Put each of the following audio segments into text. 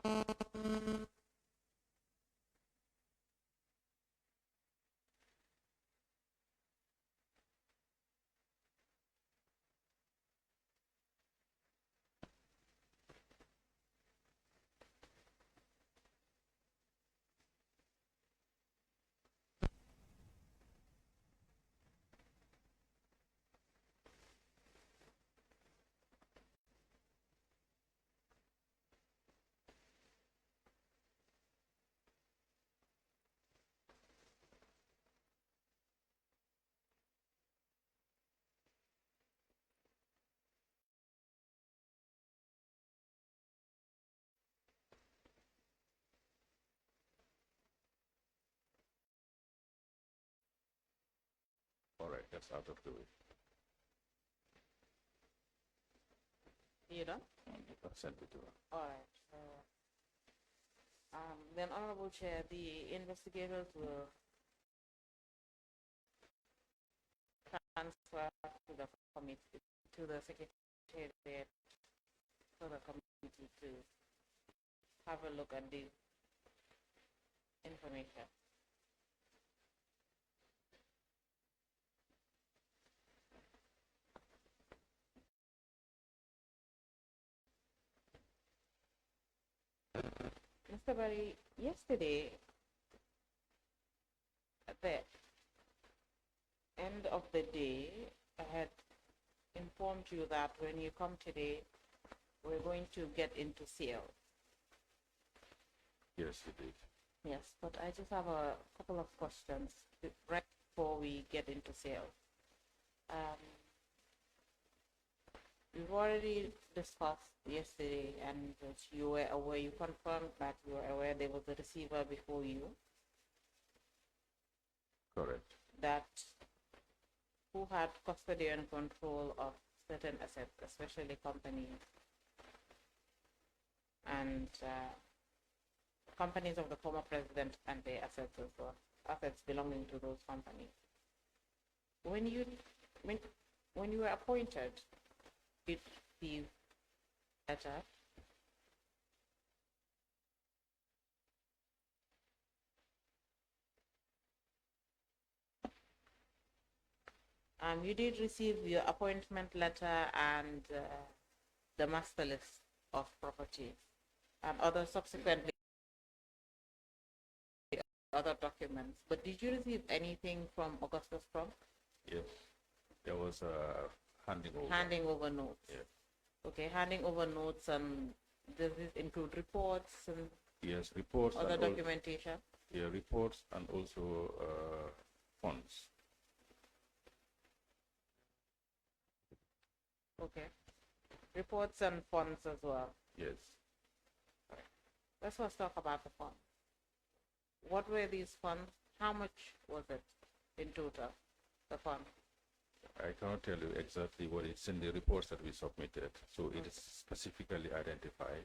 All right, that's out of the way. You done? I'll send it to her. All right. Then, Honorable Chair, the investigators will transfer to the committee, to the secretariat, for the committee to have a look at the information. Mr. Barry, yesterday, at the end of the day, I had informed you that when you come today, we're going to get into sales. Yes, you did. Yes, but I just have a couple of questions right before we get into sales. We've already discussed yesterday, and you were aware, you confirmed that you were aware there was a receiver before you. Correct. That who had custody and control of certain assets, especially companies and companies of the former president and their assets as well, assets belonging to those companies. When you were appointed, did the letter you did receive your appointment letter and the master list of properties and other subsequently other documents. But did you receive anything from Augustus Prom? Yes. There was a handing over. Handing over notes. Yes. Okay, handing over notes, and does this include reports and yes, reports other and documentation? Yeah, reports and also funds. Okay. Reports and funds as well. Yes. Let's first talk about the funds. What were these funds? How much was it in total, the fund? I cannot tell you exactly what it's in the reports that we submitted. So it is specifically identified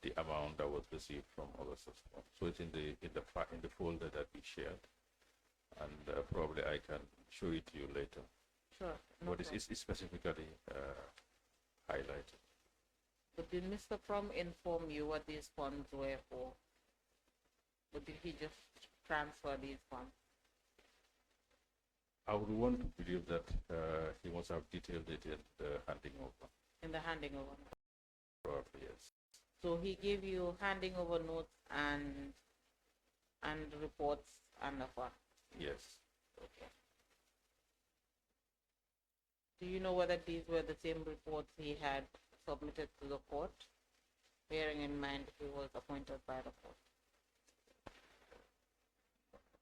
the amount that was received from Augustus. So it's in the folder that we shared, and probably I can show it to you later. Sure. What is specifically highlighted. But did Mr. Prom inform you what these funds were for? Or did he just transfer these funds? I would want to believe that he must have detailed it in the handing over. In the handing over? Probably, yes. So he gave you handing over notes and reports and the fund? Yes. Okay. Do you know whether these were the same reports he had submitted to the court, bearing in mind he was appointed by the court?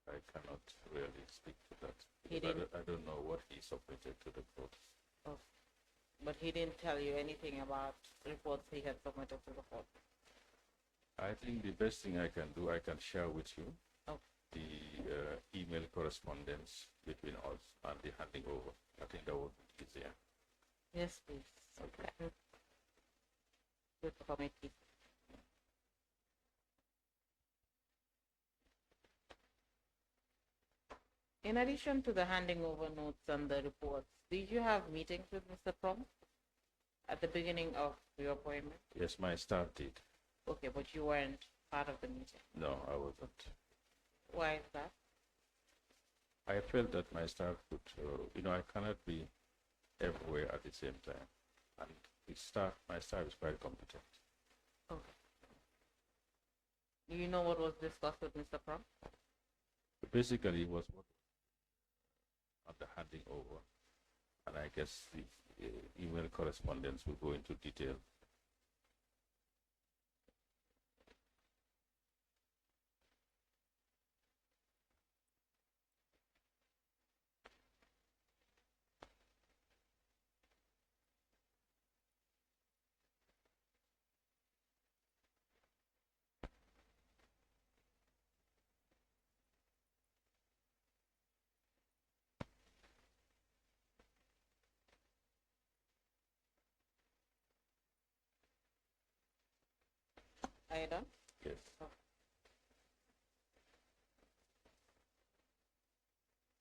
I cannot really speak to that. I don't know what he submitted to the court. Oh. But he didn't tell you anything about reports he had submitted to the court? I think the best thing I can do, I can share with you the email correspondence between us and the handing over. I think that would be easier. Yes, please. Okay. With the committee. In addition to the handing over notes and the reports, did you have meetings with Mr. Prom at the beginning of your appointment? Yes, my staff did. Okay, but you weren't part of the meeting. No, I wasn't. Why is that? I felt that my staff could, I cannot be everywhere at the same time. And my staff is quite competent. Okay. Do you know what was discussed with Mr. Prom? Basically, it was what on the handing over. And I guess the email correspondence will go into detail. Are you done? Yes.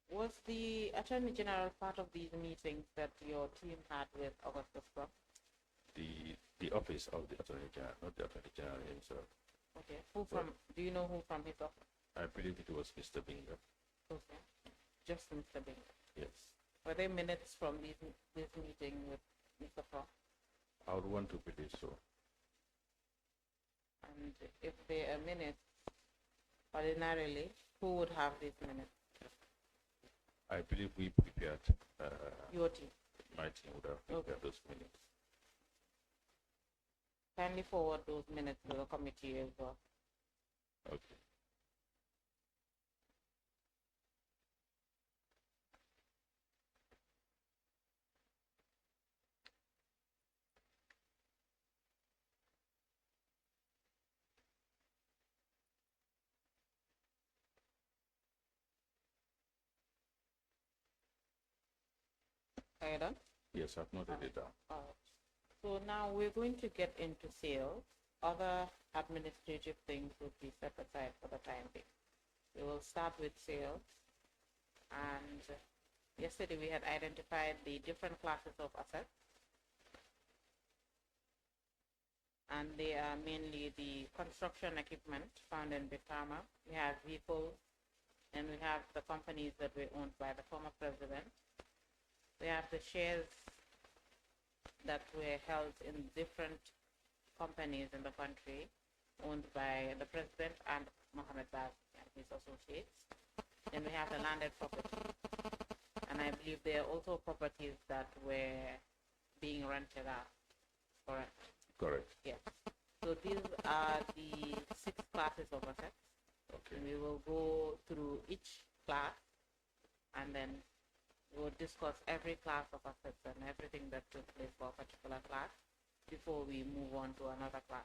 Was the Attorney General part of these meetings that your team had with Augustus Prom? The office of the Attorney General, not the Attorney General himself. Okay. Do you know who from his office? I believe it was Mr. Binger. Okay. Just Mr. Binger. Yes. Were there minutes from this meeting with Mr. Prom? I would want to believe so. And if there are minutes, ordinarily, who would have these minutes? I believe we prepared, Your team. my team would have prepared those minutes. Kindly forward those minutes to the committee as well. Okay. Are you done? Yes, I've noted it down. So now we're going to get into sales. Other administrative things will be set aside for the time being. We will start with sales. And yesterday we had identified the different classes of assets. And they are mainly the construction equipment found in Bitama. We have vehicles, and we have the companies that were owned by the former president. We have the shares that were held in different companies in the country owned by the president and Mohammed Baz and his associates. Then we have the landed property. And I believe there are also properties that were being rented out. Correct? Correct. Yes. So these are the 6 classes of assets. Okay. And we will go through each class and then we'll discuss every class of assets and everything that took place for a particular class before we move on to another class.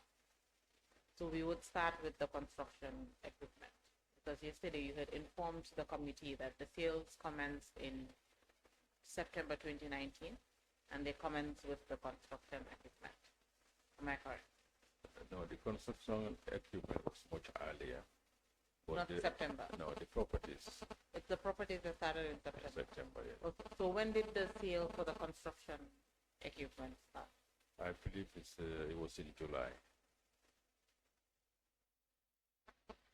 So we would start with the construction equipment, because yesterday you had informed the committee that the sales commenced in September 2019 and they commenced with the construction equipment. Am I correct? No, the construction equipment was much earlier. Not September. No, the properties. It's the properties that started in September. September, yes. Okay. So when did the sale for the construction equipment start? I believe it was in July.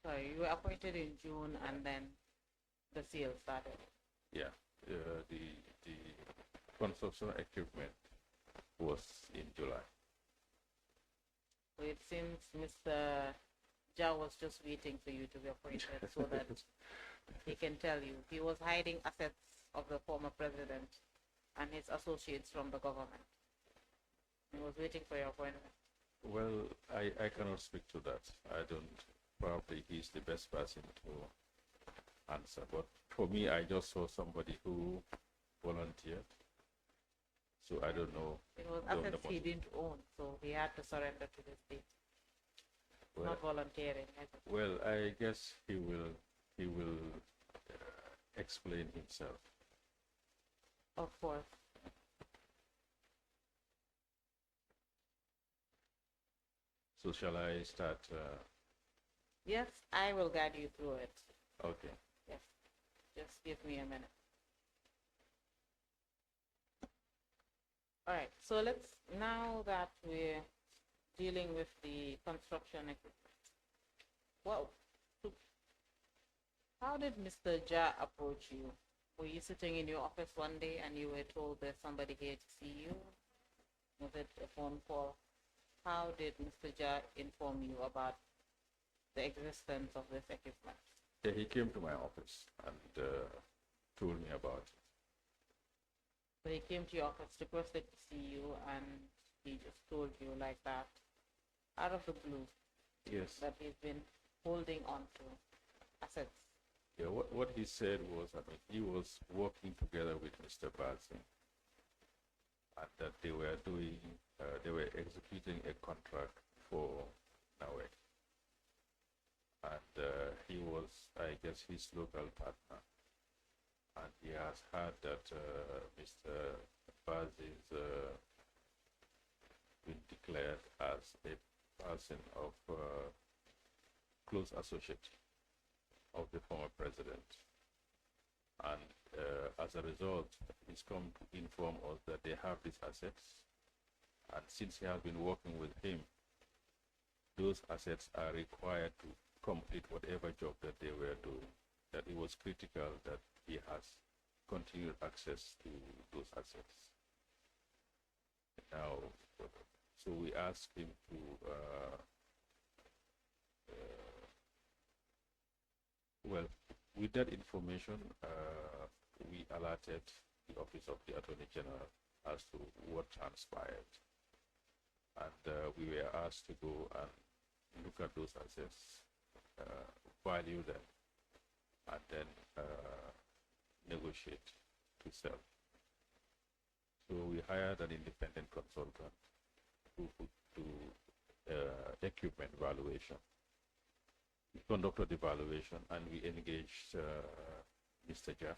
Sorry, you were appointed in June and then the sale started. Yeah, the construction equipment was in July. So it seems Mr. Jha was just waiting for you to be appointed so that he can tell you. He was hiding assets of the former president and his associates from the government. He was waiting for your appointment. Well, I cannot speak to that. I don't. Probably he's the best person to answer. But for me, I just saw somebody who volunteered. So I don't know. It was assets he didn't own, so he had to surrender to the state. Well, not volunteering. Well, I guess he will explain himself. Of course. So shall I start? Yes, I will guide you through it. Okay. Yes, just give me a minute. All right, so let's, now that we're dealing with the construction equipment. Well, so how did Mr. Ja approach you? Were you sitting in your office one day and you were told there's somebody here to see you? Was it a phone call? How did Mr. Ja inform you about the existence of this equipment? Yeah, he came to my office and told me about it. So he came to your office, requested to see you, and he just told you like that, out of the blue, Yes. that he's been holding on to assets. Yeah, what he said was, I mean, he was working together with Mr. Bazin, and that they were executing a contract for Nawek. And he was, I guess, his local partner. And he has heard that Mr. Baz is been declared as a person of close associate of the former president. And as a result, he's come to inform us that they have these assets. And since he has been working with him, those assets are required to complete whatever job that they were doing. That it was critical that he has continued access to those assets. Now, so we asked him to well, with that information, we alerted the Office of the Attorney General as to what transpired. And we were asked to go and look at those assets, value them, and then negotiate to sell. So we hired an independent consultant who could do equipment valuation. We conducted the valuation and we engaged Mr. Jeff.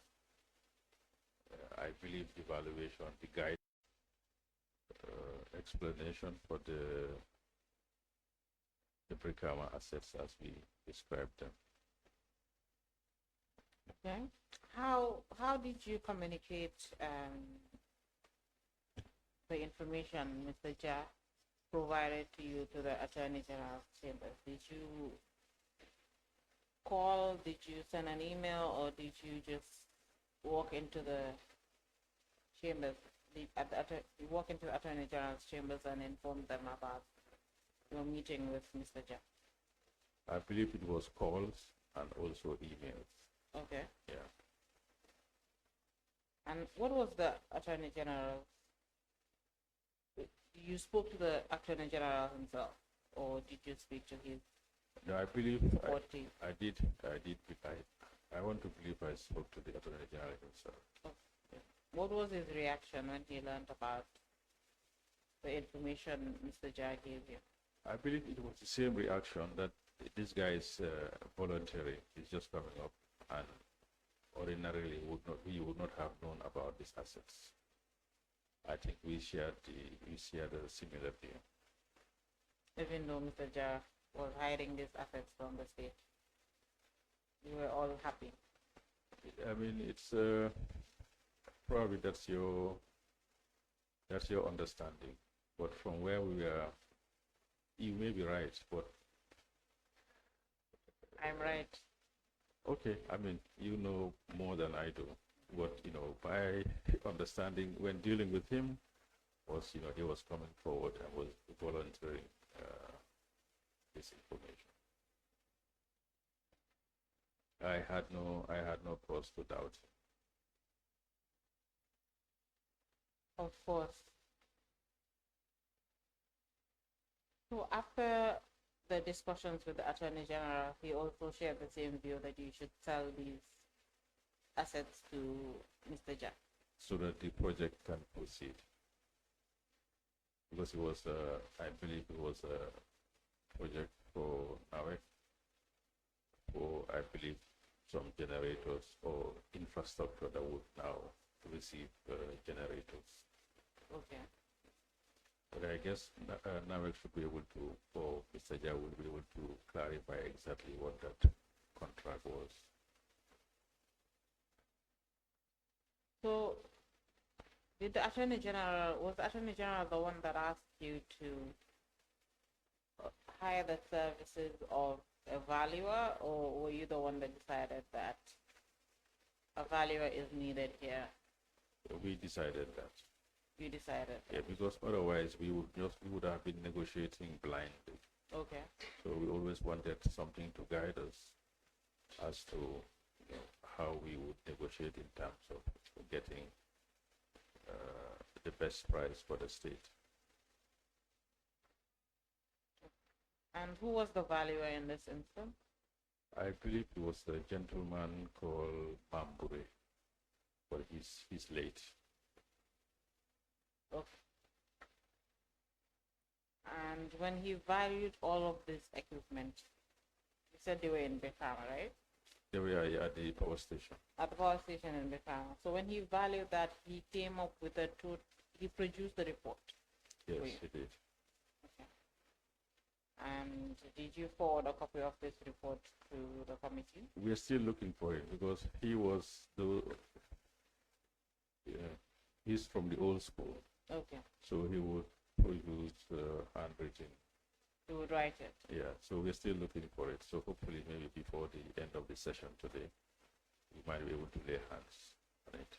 I believe the valuation, the guide, explanation for the Brikama assets as we described them. Okay. How did you communicate the information Mr. Ja provided to you to the Attorney General's chambers? Did you call? Did you send an email, or did you just walk into the chambers? Walk into the Attorney General's chambers and inform them about your meeting with Mr. Ja? I believe it was calls and also emails. Okay. Yeah. And what was the Attorney General? You spoke to the Attorney General himself, or did you speak to his No, I believe support team? I did. I want to believe I spoke to the Attorney General himself. Okay. What was his reaction when he learned about the information Mr. Ja gave you? I believe it was the same reaction that this guy is voluntary. He's just coming up, and ordinarily we would not have known about these assets. I think we shared a similar view. Even though Mr. Ja was hiding these assets from the state, you were all happy. I mean, it's probably that's your understanding, but from where we are, you may be right, but I'm right. okay. I mean, you know more than I do. But my understanding when dealing with him was, he was coming forward and was volunteering this information. I had no cause to doubt him. Of course. So after the discussions with the Attorney General, he also shared the same view that you should sell these assets to Mr. Ja, so that the project can proceed. Because it was, I believe it was a project for Nawek, for, I believe, some generators or infrastructure that would now receive generators. Okay. But I guess Nawek should be able to, or Mr. Ja will be able to clarify exactly what that contract was. So, was the Attorney General the one that asked you to hire the services of a valuer, or were you the one that decided that a valuer is needed here? We decided that. You decided. Yeah, because otherwise we would have been negotiating blindly. Okay. So we always wanted something to guide us as to how we would negotiate in terms of getting the best price for the state. And who was the valuer in this instance? I believe it was a gentleman called Mambure, but he's late. Okay. And when he valued all of this equipment, you said they were in Bekama, right? They were at the power station. At the power station in Bekama. So when he valued that, he came up with he produced the report. Yes, he did. Okay. And did you forward a copy of this report to the committee? We are still looking for it because he was he's from the old school. Okay. So he would produce handwritten. You would write it. Yeah, so we're still looking for it. So hopefully maybe before the end of the session today, we might be able to lay hands on it.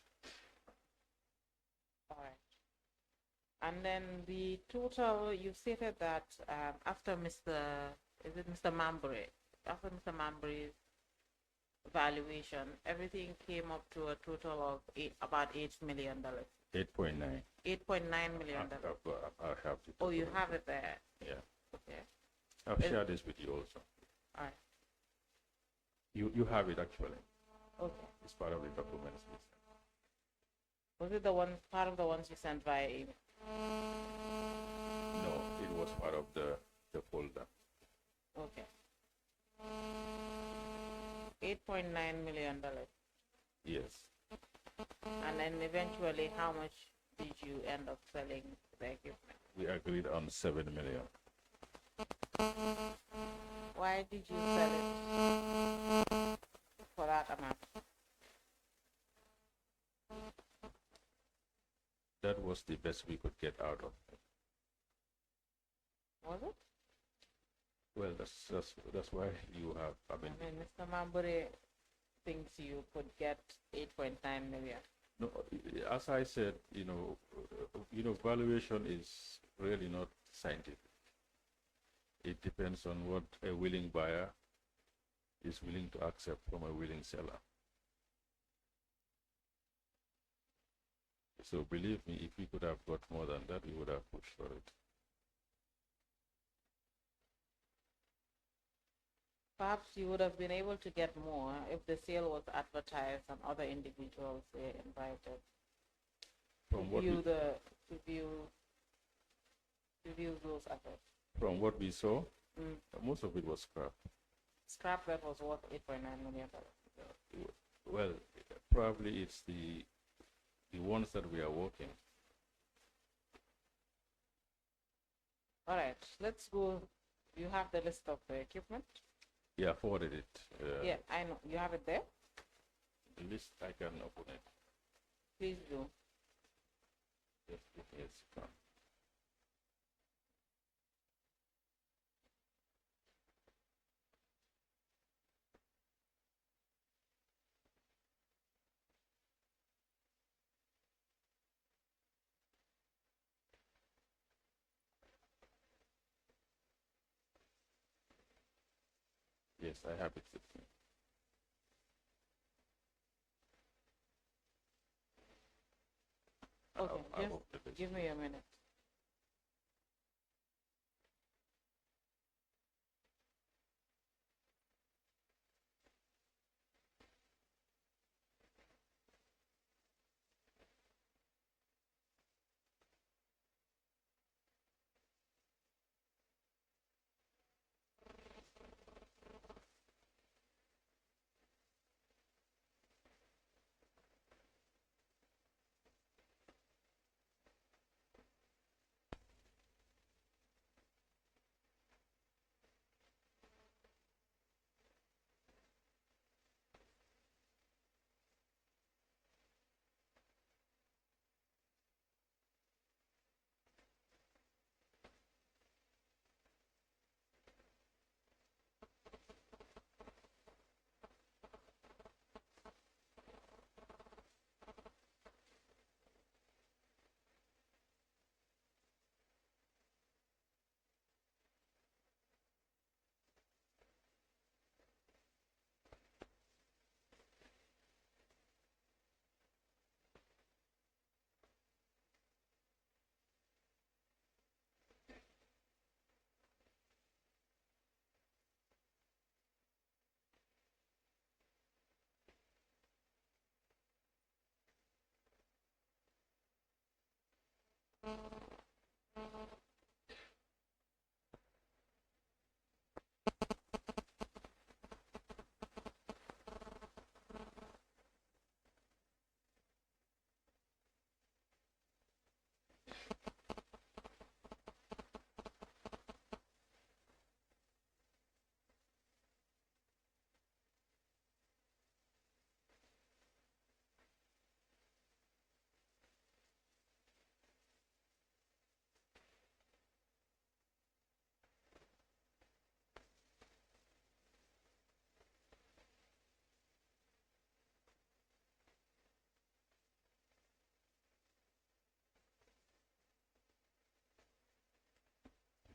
All right. And then the total, you stated that after Mr. Mambury, after Mr. Mambury's valuation, everything came up to a total of about $8 million. 8.9. $8.9 million. I have it. Oh, you have it there. Yeah. Okay. I've shared this with you also. All right. You have it actually. Okay. It's part of the documents. Was it part of the ones you sent via email? No, it was part of the folder. Okay. $8.9 million. Yes. And then eventually, how much did you end up selling the equipment? We agreed on 7 million. Why did you sell it for that amount? That was the best we could get out of it. Was it? Well, that's why you have. I mean, Mr. Mambure thinks you could get 8.9 million. no. As I said, valuation is really not scientific. It depends on what a willing buyer is willing to accept from a willing seller. So believe me, if we could have got more than that, we would have pushed for it. Perhaps you would have been able to get more if the sale was advertised and other individuals were invited to view those efforts. From what we saw, most of it was scrap. Scrap that was worth $8.9 million. Well, probably it's the ones that we are working. All right, let's go. You have the list of the equipment? Yeah, I forwarded it. Yeah, I know. You have it there? The list, I can open it. Please do. Just give me a second. Yes, I have it with me. Okay, just give me a minute.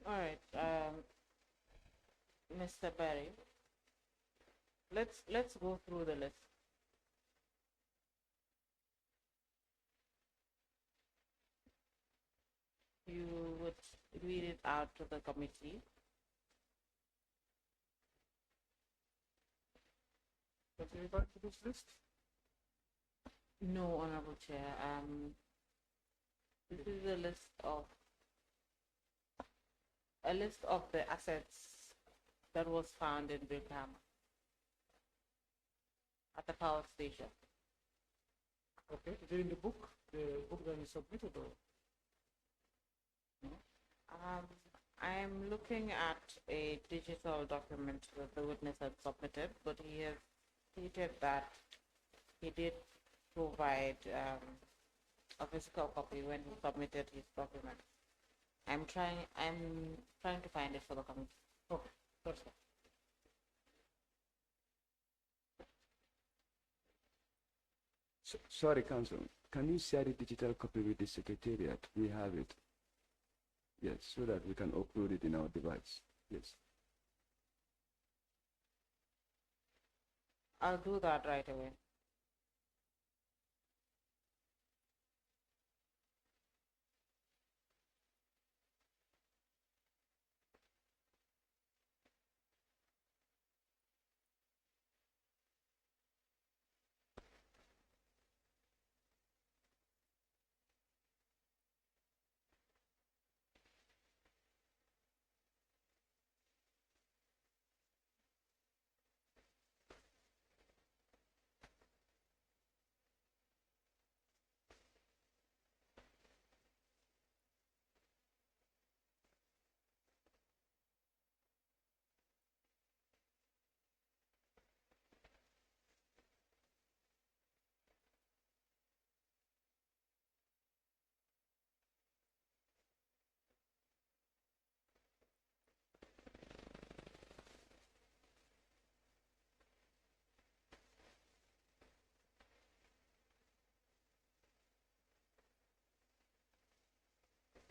All right, Mr. Barry, let's go through the list. You would read it out to the committee. Does anybody to this list? No, Honorable Chair. This is a list of the assets that was found in Brikama at the power station. Okay, is it in the book that you submitted or? I'm looking at a digital document that the witness had submitted, but he has stated that he did provide a physical copy when he submitted his document. I'm trying to find it for the committee. Okay, that's fine. Sorry, Council. Can you share the digital copy with the Secretariat? We have it. Yes, so that we can upload it in our device. Yes. I'll do that right away.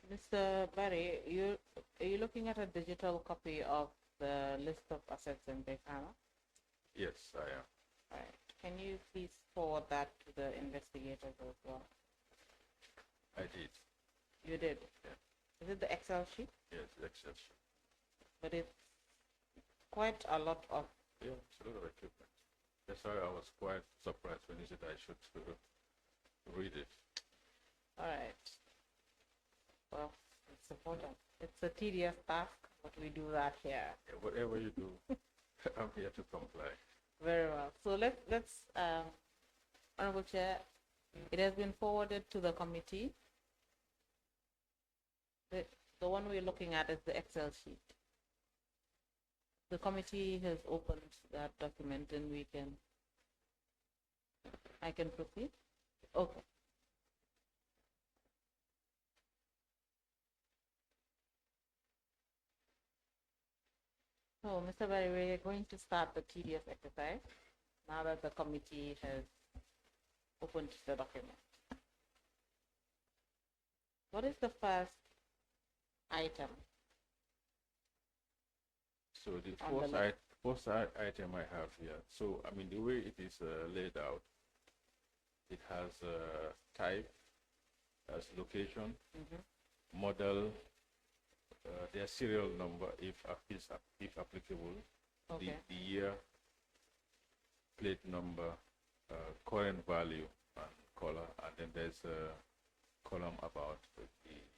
Mr. Barry, are you looking at a digital copy of the list of assets in Bekana? Yes, I am. All right. Can you please forward that to the investigators as well? I did. You did? Yeah. Is it the Excel sheet? Yes, Excel sheet. But it's quite a lot of... Yeah, it's a lot of equipment. That's why I was quite surprised when you said I should read it. All right. Well, it's important. It's a tedious task, but we do that here. Yeah, whatever you do, I'm here to comply. Very well. So let's Honorable Chair, it has been forwarded to the committee. The one we're looking at is the Excel sheet. The committee has opened that document and I can proceed? Okay. So, Mr. Barry, we're going to start the tedious exercise now that the committee has opened the document. What is the first item? So the On the first item I have here, so I mean the way it is laid out, it has type as location, model, their serial number if applicable, Okay. the year, plate number, current value and color, and then there's column about the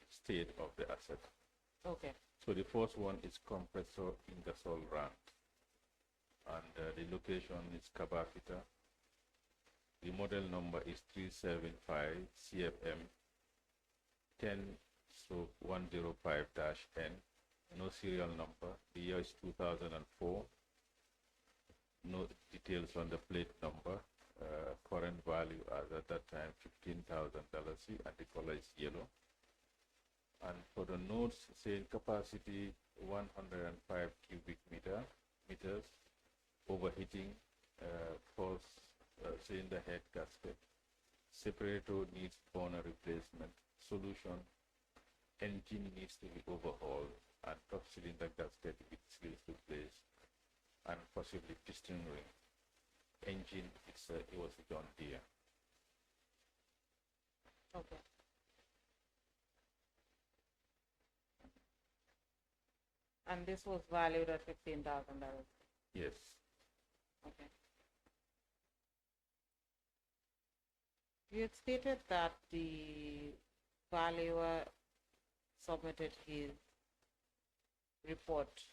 state of the asset. Okay. So the first one is compressor Ingersoll Rand, and the location is Kabafita. The model number is 375 CFM 10/105-N. No serial number. The year is 2004. No details on the plate number. Current value as at that time $15,000, and the color is yellow. And for the nodes, saying capacity 105 cubic meters, overheating, false, saying the head gasket. Separator needs burner replacement. Solution, engine needs to be overhauled, and top cylinder gasket with seals replaced, and possibly piston ring. Engine, it was a John Deere. Okay. And this was valued at $15,000. Yes. Okay. You had stated that the valuer submitted his report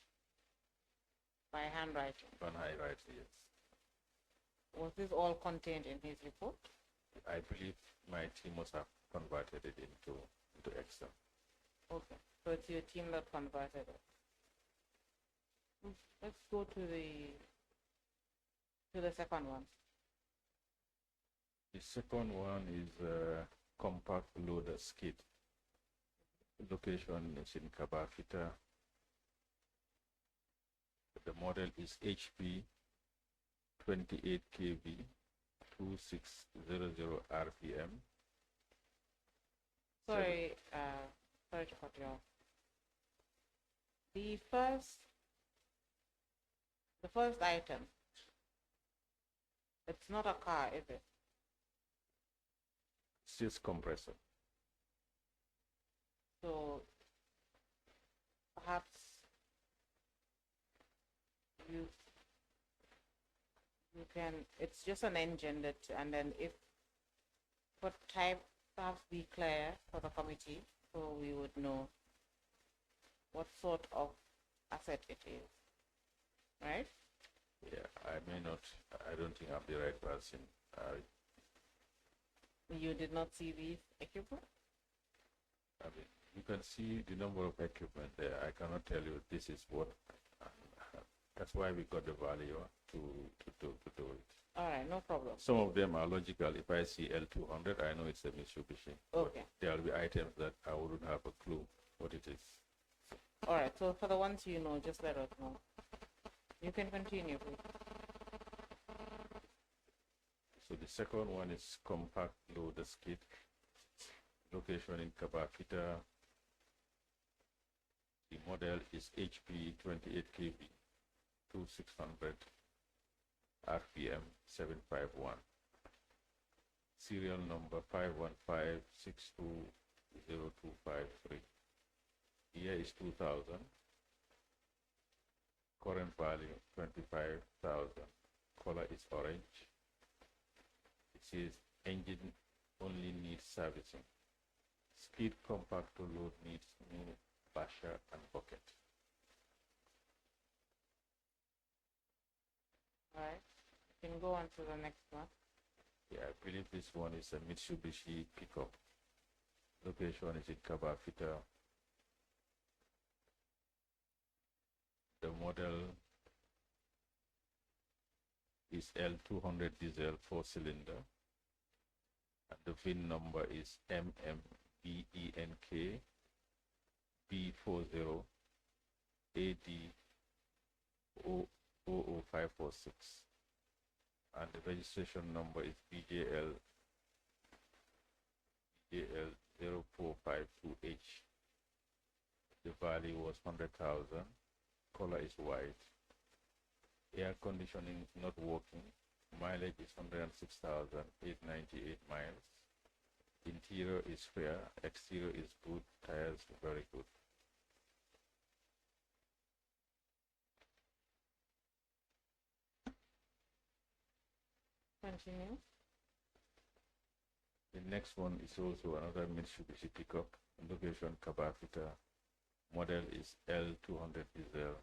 by handwriting. On high right, yes. Was this all contained in his report? I believe my team must have converted it into Excel. Okay, so it's your team that converted it. Let's go to the second one. The second one is compact loader skid. Location is in Kabafita. The model is HP 28 kV 2600 RPM. Sorry, sorry to cut you off. The first item, it's not a car, is it? It's just compressor. So perhaps you can, it's just an engine that, and then if what type, perhaps be clear for the committee so we would know what sort of asset it is, right? Yeah, I don't think I'm the right person. You did not see these equipment? I mean, you can see the number of equipment there. I cannot tell you this is what. That's why we got the valuer to do it. All right, no problem. Some of them are logical. If I see L200, I know it's a Mitsubishi. Okay. There will be items that I wouldn't have a clue what it is. All right, so for the ones you know, just let us know. You can continue, please. So the second one is compact loader skid. Location in Kabafita. The model is HP 28 kV 2600 RPM 751. Serial number 515620253. Year is 2000. Current value 25,000. Color is orange. It says engine only needs servicing. Skid compactor load needs new basher and bucket. All right, you can go on to the next one. Yeah, I believe this one is a Mitsubishi pickup. Location is in Kabafita. The model is L200 diesel 4-cylinder. And the VIN number is MMBENK B40 AD 00546. And the registration number is BJL 0452H. The value was 100,000. Color is white. Air conditioning is not working. Mileage is 106,898 miles. Interior is fair. Exterior is good. Tires very good. Continue. The next one is also another Mitsubishi pickup, location Kabafita, model is L200 diesel,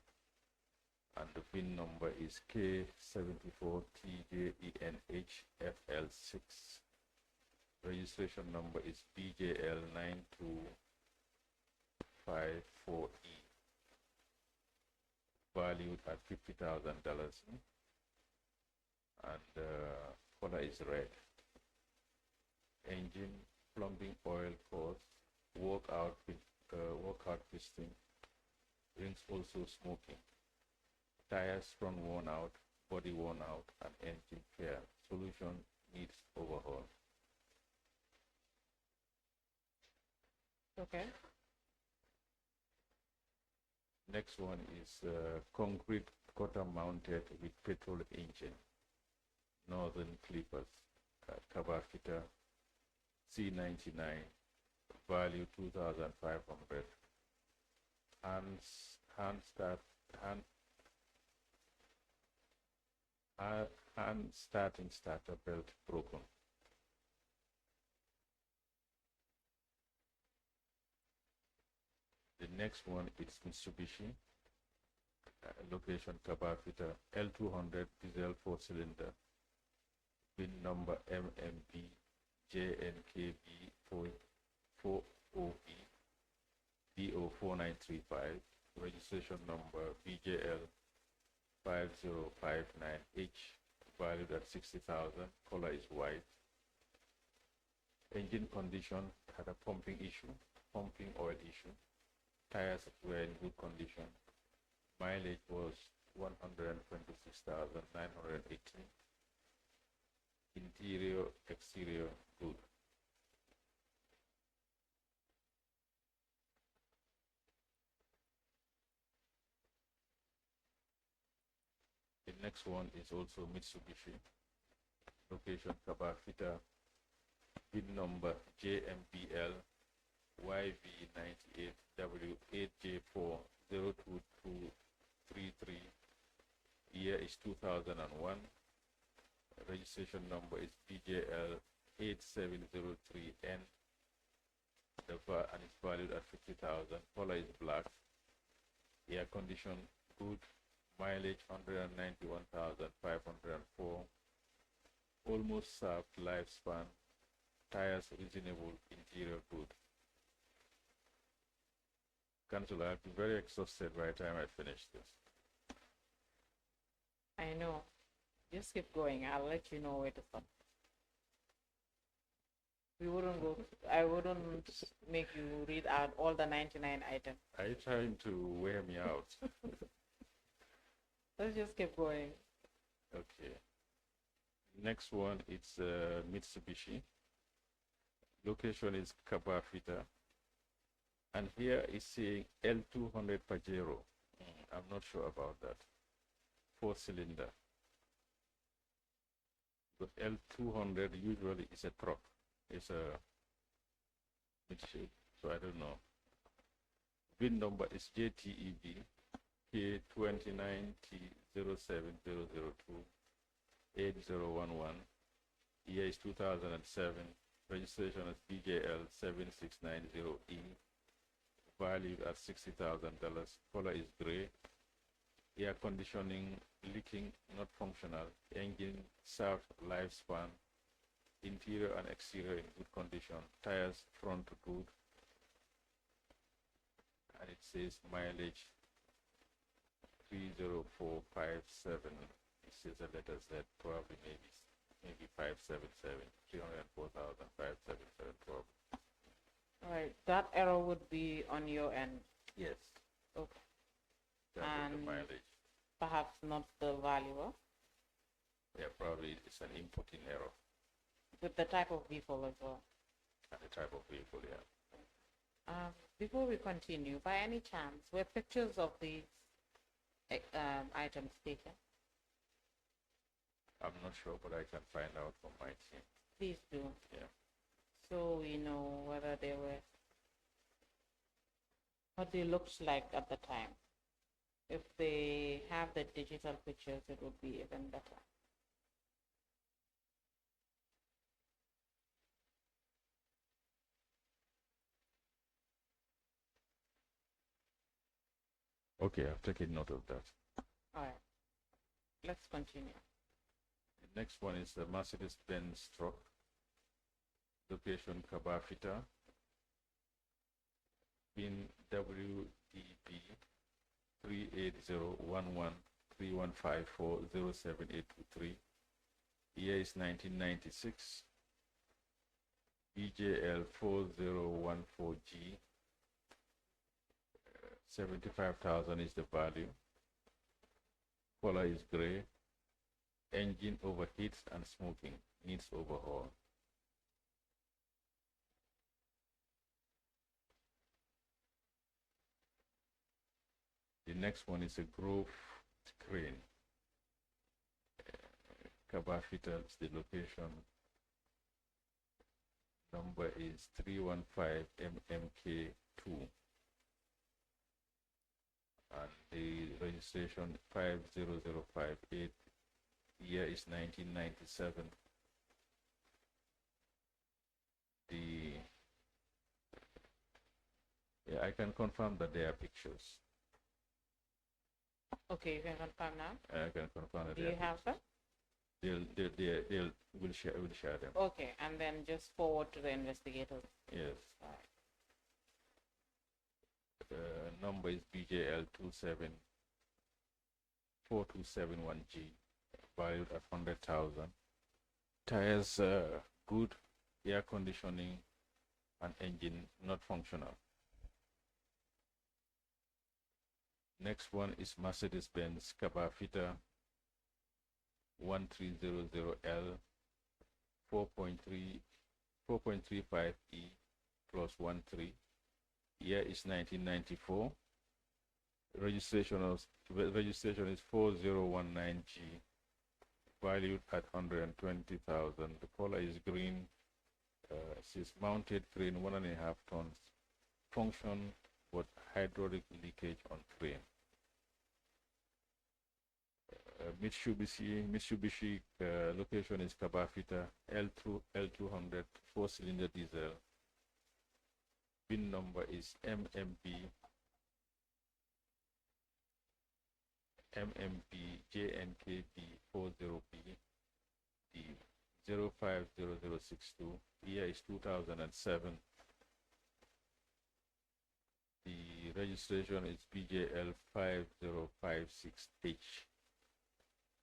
and the VIN number is K74TJENHFL6. Registration number is BJL9254E, valued at $50,000, and color is red. Engine, plumbing, oil course, workout piston, rings also smoking, tires front worn out, body worn out, and engine fair. Solution needs overhaul. Okay. Next one is concrete cutter mounted with petrol engine, Northern Clippers, Kabafita, C99, value 2,500. Hand starting starter belt broken. The next one is Mitsubishi, location Kabafita, L200 diesel 4-cylinder, VIN number MMB JNKB 4OB DO4935, registration number BJL 5059H, valued at 60,000, color is white. Engine condition had a pumping oil issue. Tires were in good condition. Mileage was 126,918. Interior, exterior, good. The next one is also Mitsubishi, location Kabafita, VIN number JMBL YV98W8J402233, year is 2001, registration number is BJL8703N, and it's valued at 50,000, color is black, air condition good, mileage 191,504, almost served lifespan, tires reasonable, interior good. Councillor, I've been very exhausted by the time I finish this. I know. Just keep going. I'll let you know where to stop. I wouldn't make you read out all the 99 items. Are you trying to wear me out? Let's just keep going. Okay. Next one, it's Mitsubishi. Location is Kabafita. And here is saying L200 Pajero. I'm not sure about that. 4-cylinder. But L200 usually is a truck. It's a Mitsubishi, so I don't know. VIN number is JTEB K29T07002 8011. Year is 2007. Registration is BJL7690E. Valued at $60,000. Color is gray. Air conditioning leaking, not functional. Engine served lifespan. Interior and exterior in good condition. Tires front good. And it says mileage 30457. It says a letter Z, probably maybe 577, 304,577 probably. All right. That error would be on your end. Yes. Okay. That is And the mileage. perhaps not the valuer. Yeah, probably it's an inputting error. With the type of vehicle as well. And the type of vehicle, yeah. Before we continue, by any chance, were pictures of these items taken? I'm not sure, but I can find out from my team. Please do. Yeah. So we know whether they were, what they looked like at the time. If they have the digital pictures, it would be even better. Okay, I've taken note of that. All right. Let's continue. The next one is the Mercedes-Benz truck. Location Kabafita. Pin WDB 3801131540783. Year is 1996. BJL 4014G. 75,000 is the value. Color is gray. Engine overheats and smoking. Needs overhaul. The next one is a Grove crane. Kabafita is the location. Number is 315 MMK2. And the registration 50058. Year is 1997. I can confirm that there are pictures. Okay, you can confirm now. I can confirm that Do you have them? We'll share them. Okay, and then just forward to the investigators. Yes. All right. Number is BJL 4271G, valued at 100,000. Tires good, air conditioning, and engine not functional. Next one is Mercedes-Benz Kabafita 1300L 4.35E plus 13. Year is 1994. Registration is 4019G, valued at 120,000. The color is green. Says mounted crane 1.5 tons. Function with hydraulic leakage on crane. Mitsubishi location is Kabafita L200 4-cylinder diesel. VIN number is MMP JNKB40B. The 050062. Year is 2007. The registration is BJL 5056H.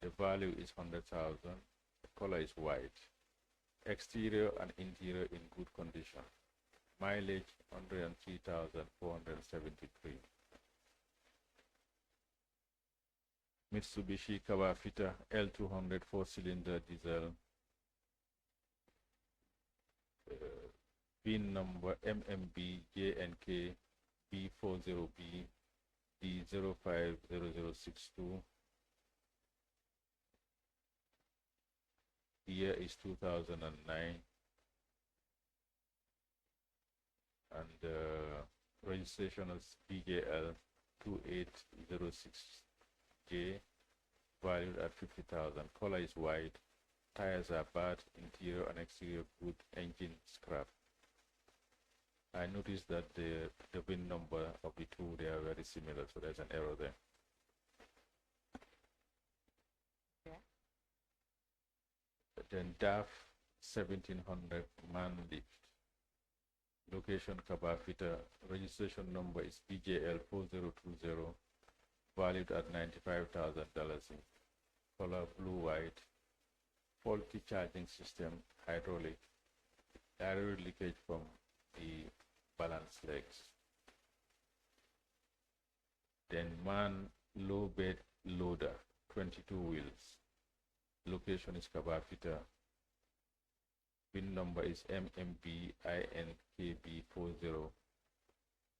The value is 100,000. The color is white. Exterior and interior in good condition. Mileage 103,473. Mitsubishi Kabafita L200 4-cylinder diesel. VIN number MMB JNK B40B D050062. Year is 2009. And registration is BJL 2806J, valued at 50,000. Color is white. Tires are bad. Interior and exterior good. Engine scrap. I noticed that the VIN number of the two, they are very similar, so there's an error there. Yeah. Then DAF 1700 man lift. Location Kabafita. Registration number is BJL 4020, valued at $95,000. Color blue white. Faulty charging system, hydraulic. Air leakage from the balance legs. Then man low bed loader, 22 wheels. Location is Kabafita. VIN number is MMBINKB40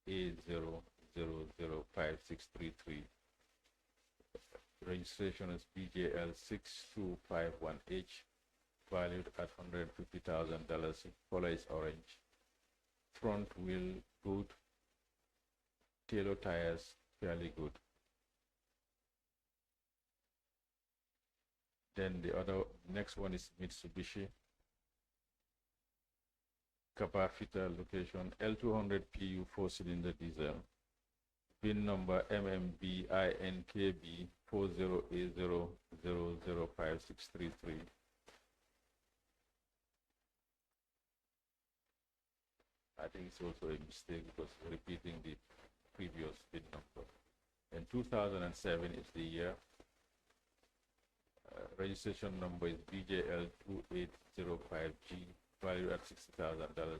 A0005633. Registration is BJL 6251H, valued at $150,000. Color is orange. Front wheel good. Tailor tires fairly good. Then the next one is Mitsubishi Kabafita location L200 PU 4-cylinder diesel. VIN number MMBINKB 40A0005633. I think it's also a mistake because repeating the previous VIN number. And 2007 is the year. Registration number is BJL2805G, valued at $60,000.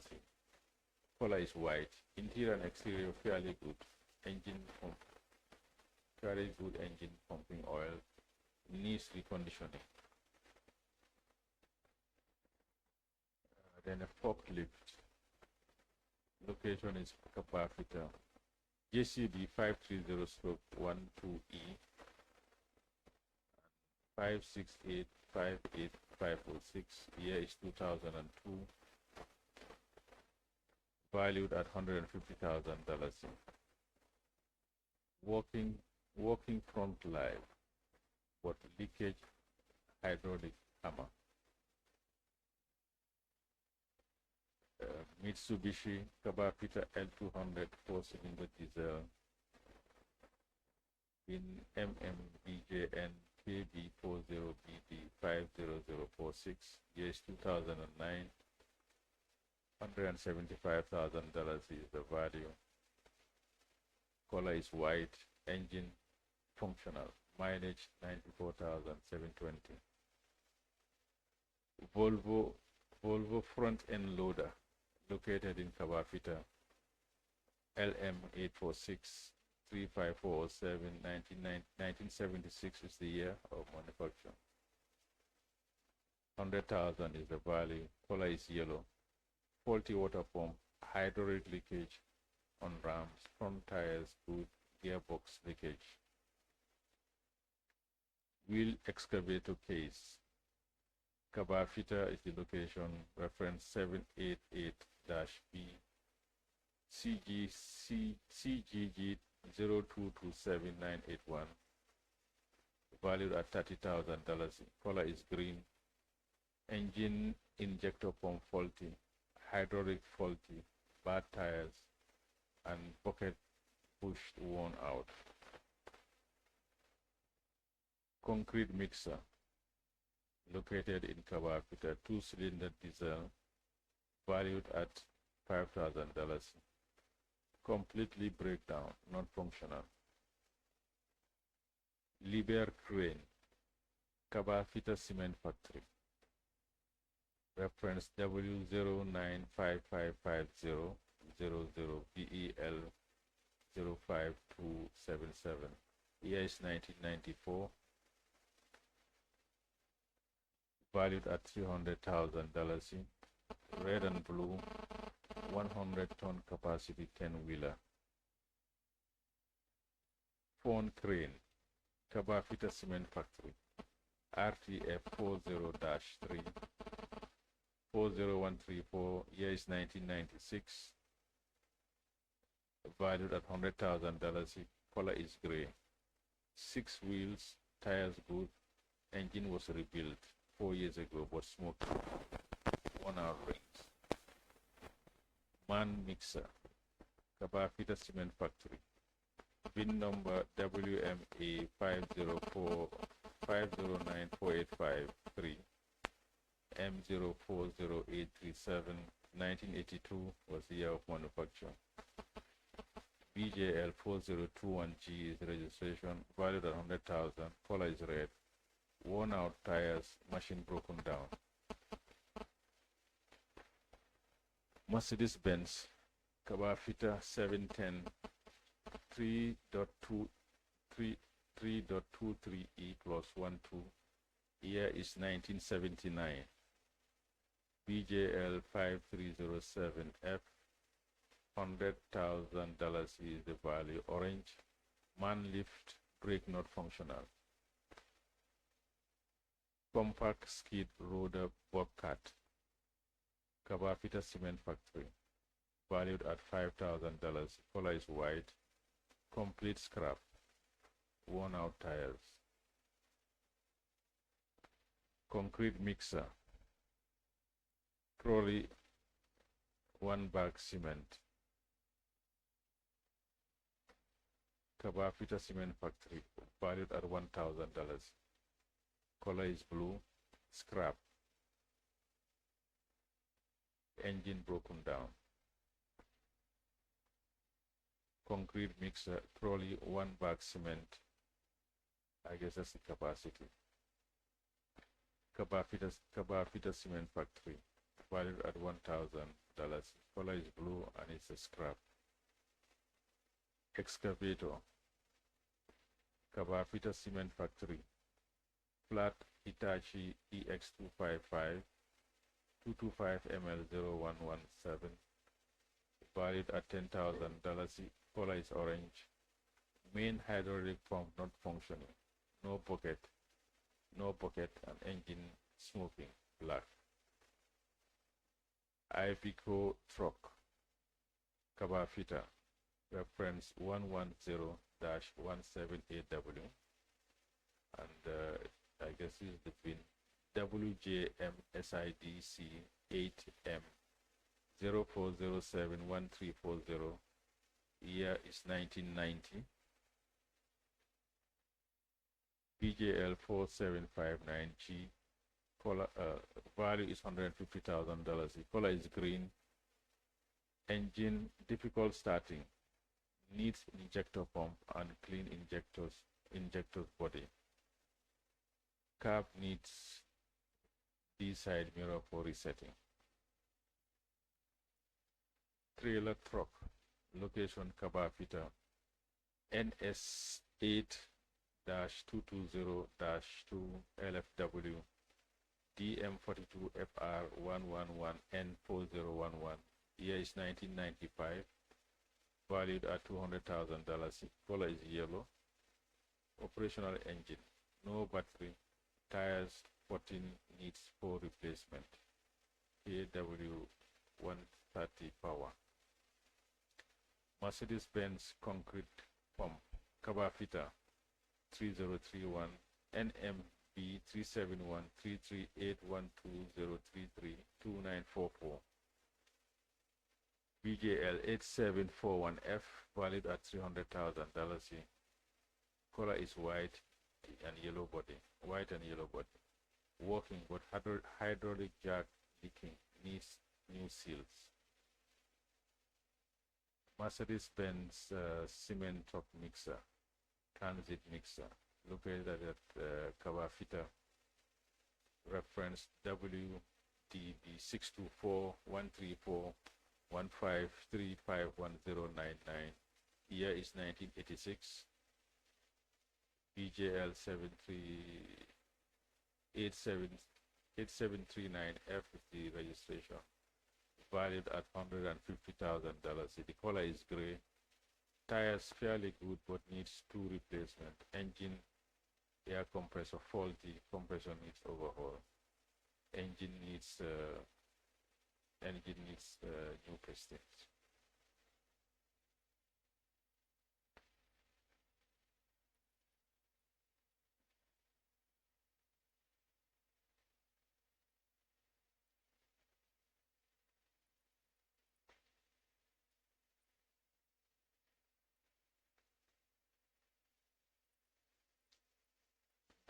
Color is white. Interior and exterior fairly good. Engine pump, fairly good engine pumping oil. Needs reconditioning. Then a forklift. Location is Kapafita. JCB 530/12E 568-58506. Year is 2002. Valued at $150,000. Working front live, but leakage hydraulic hammer. Mitsubishi Kabapita L200 4-cylinder diesel in MMBJN KB40BD 50046. Year is 2009. $175,000 is the value. Color is white. Engine functional. Mileage 94,720. Volvo front end loader located in Kabafita. LM846 35407 1976 is the year of manufacture. 100,000 is the value. Color is yellow. Faulty water pump, hydraulic leakage on rams, front tires, boot, gearbox leakage. Wheel excavator case. Kabafita is the location. Reference 788-B. CGG 0227981. Valued at $30,000. Color is green. Engine injector pump faulty. Hydraulic faulty, bad tires, and bucket pushed worn out. Concrete mixer located in Kabafita, 2-cylinder diesel, valued at $5,000. Completely breakdown, not functional. Liber crane, Kabafita cement factory. Reference W09555000BEL 05277. Year is 1994. Valued at $300,000. Red and blue, 100-ton capacity 10-wheeler. Phone crane, Kabafita cement factory. RTF 40-3. 40134, year is 1996. Valued at $100,000. Color is gray. 6 wheels, tires good. Engine was rebuilt 4 years ago, but smoked. 1 hour rings. Man mixer, Kabafita cement factory. VIN number WMA 504509485 M040837. 1982 was the year of manufacture. BJL 4021G is the registration, valued at $100,000. Color is red. Worn out tires, machine broken down. Mercedes Benz Kabafita 710 3.23E plus 12. Year is 1979. BJL 5307F. $100,000 is the value. Orange. Man lift, brake not functional. Compact skid loader bobcat, Kabafita cement factory. Valued at $5,000. Color is white. Complete scrap. Worn out tires. Concrete mixer. Trolley 1 bag cement. Kabafita Cement Factory, valued at $1,000. Color is blue. Scrap. Engine broken down. Concrete mixer, trolley, 1 bag cement. I guess that's the capacity. Kabafita Cement Factory, valued at $1,000. Color is blue and it's a scrap. Excavator, Kabafita Cement Factory, flat Hitachi EX255, 225 ml 0117, valued at $10,000. Color is orange. Main hydraulic pump not functioning. No bucket, and engine smoking, black. Iveco truck, Kabafita, reference 110-178W, and I guess this is the pin WJMSIDC 8M 04071340. Year is 1990. BJL 4759G. Color value is $150,000. The color is green. Engine difficult starting. Needs injector pump and clean injector's body. Cab needs D-side mirror for resetting. Trailer truck, location Kabafita, NS8-220-2 LFW, DM42FR111N4011. Year is 1995. Valued at $200,000. Color is yellow. Operational engine. No battery. Tires 14, needs 4 replacement. KW130 power. Mercedes-Benz concrete pump. Kabafita 3031 NMB 371338120332944. BJL 8741F, valued at $300,000. Color is white and yellow body. White and yellow body. Working, but hydraulic jack leaking, needs new seals. Mercedes-Benz cement truck mixer, transit mixer, located at Kabafita. Reference WDB 624-134-153511099. Year is 1986. BJL 8739F is the registration. Valued at $150,000. The color is gray. Tires fairly good but needs 2 replacement. Engine air compressor faulty. Compressor needs overhaul. Engine needs new pistons.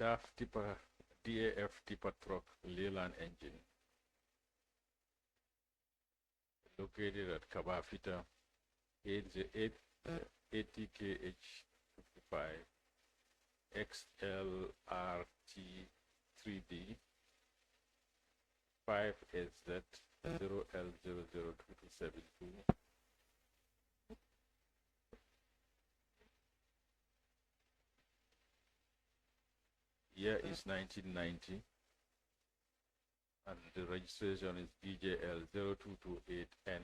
DAF tipper truck Leyland engine, located at Kabafita, 80KH55 XLRT3D 5SZ 0L002272. Year is 1990, and the registration is BJL 0228N.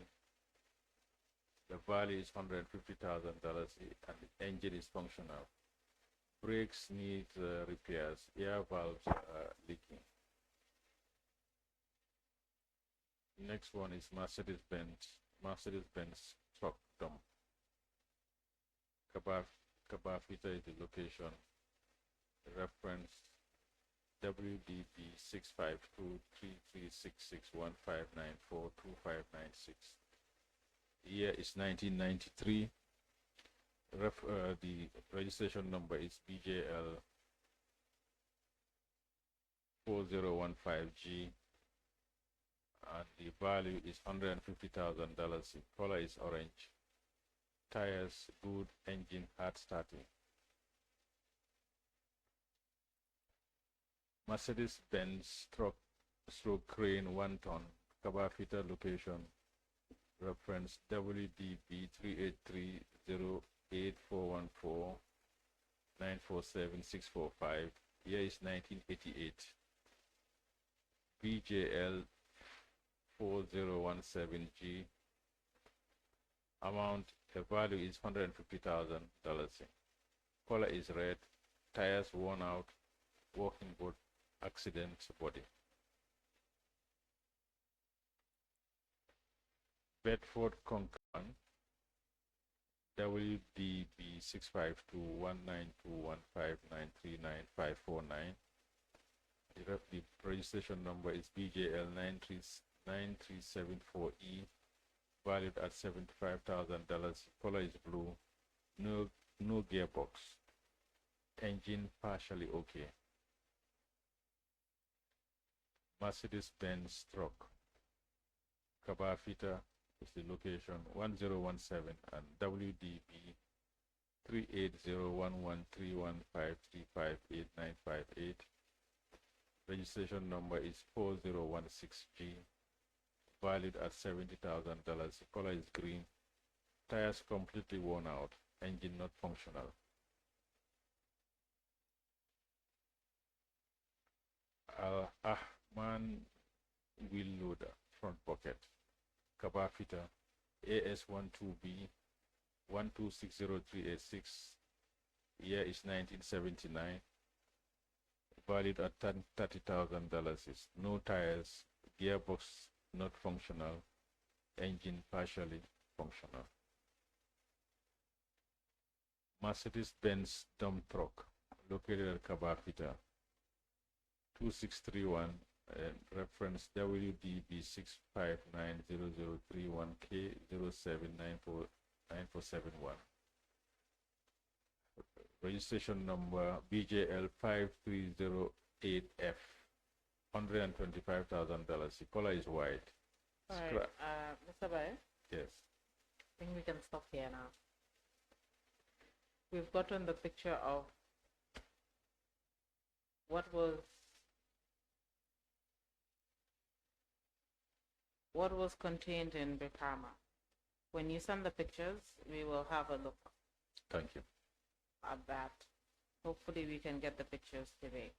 The value is $150,000, and the engine is functional. Brakes need repairs. Air valves are leaking. Next one is Mercedes-Benz truck dump. Kabafita is the location. Reference WDB 652336615942596. Year is 1993. The registration number is BJL 4015G, and the value is $150,000. The color is orange. Tires good, engine hard starting. Mercedes-Benz truck stroke crane 1 ton, Kabafita location, reference WDB 3830841494765. Year is 1988. BJL 4017G. Amount, the value is $150,000. Color is red. Tires worn out. Walking board accident body. Bedford Concan WDB 652192159393549. The registration number is BJL 9374E, valued at $75,000. Color is blue. No gearbox. Engine partially okay. Mercedes-Benz truck. Kabafita is the location 1017, and WDB 380113153589558. Registration number is 4016G, valued at $70,000. Color is green. Tires completely worn out. Engine not functional. Ahman wheel loader, front pocket, Kabafita, AS12B 1260386. Year is 1979. Valid at $30,000. No tires. Gearbox not functional. Engine partially functional. Mercedes-Benz dump truck, located at Kabafita, 2631, reference WDB 6590031K07949471. Registration number BJL 5308F, $125,000. The color is white. All right, Mr. Bae, Yes. I think we can stop here now. We've gotten the picture of what was contained in Brikama. When you send the pictures, we will have a look Thank you. at that. Hopefully we can get the pictures today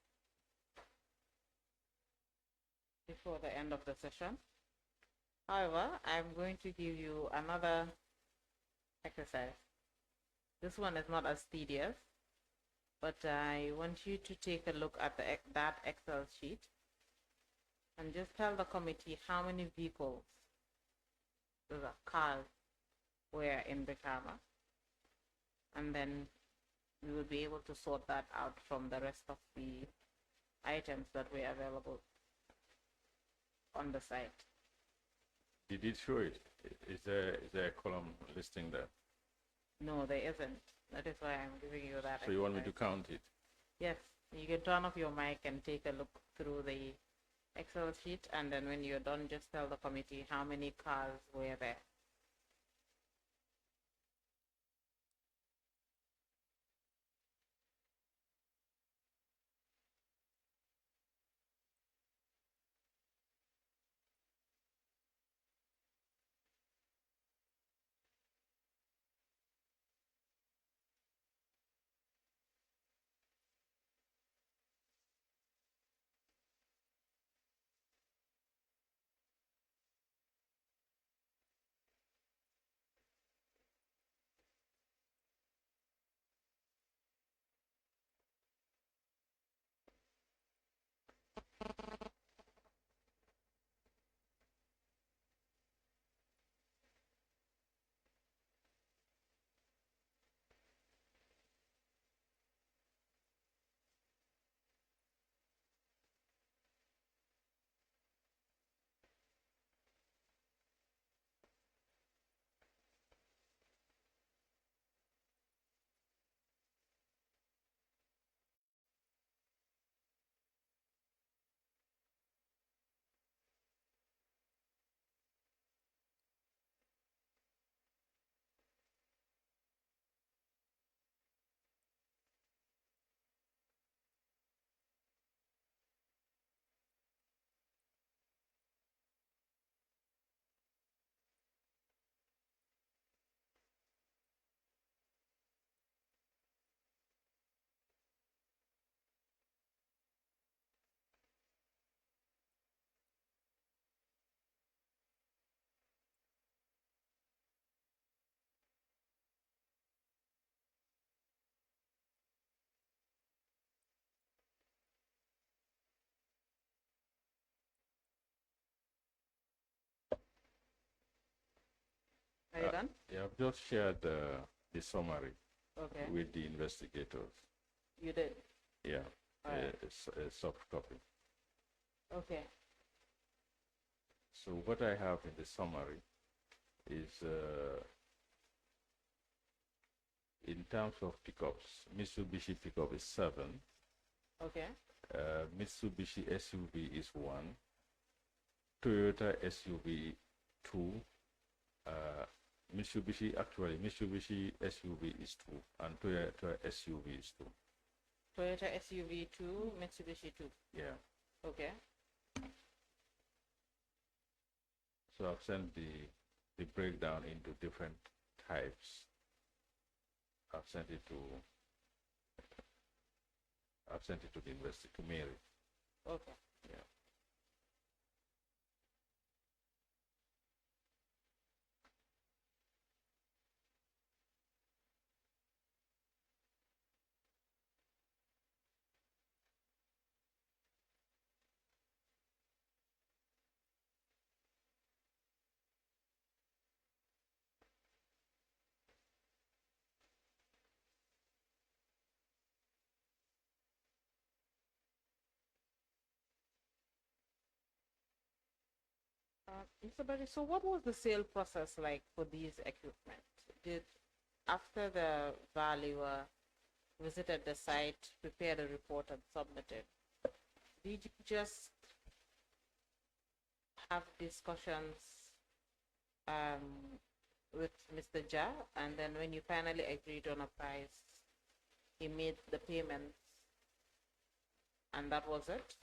before the end of the session. However, I'm going to give you another exercise. This one is not as tedious, but I want you to take a look at that Excel sheet and just tell the committee how many vehicles, the cars, were in Brikama, and then we will be able to sort that out from the rest of the items that were available on the site. Did it show it? Is there a column listing there? No, there isn't. That is why I'm giving you that. So you want me to exercise. count it? Yes, you can turn off your mic and take a look through the Excel sheet, and then when you're done, just tell the committee how many cars were there. Are you done? Yeah, I've just shared the summary Okay. with the investigators. You did. Yeah, All right. a soft copy. Okay. So what I have in the summary is in terms of pickups, Mitsubishi pickup is 7, Okay. Mitsubishi SUV is 1, Toyota SUV 2, Mitsubishi SUV is 2, and Toyota SUV is 2. Toyota SUV 2, Mitsubishi 2. Yeah. Okay. So I've sent the breakdown into different types. I've sent it to the investigator, to Mary. Okay. Yeah. Mr. Berry, so what was the sale process like for these equipment? Did, after the valuer visited the site, prepared a report and submitted, did you just have discussions with Mr. Ja, and then when you finally agreed on a price, he made the payments, and that was it?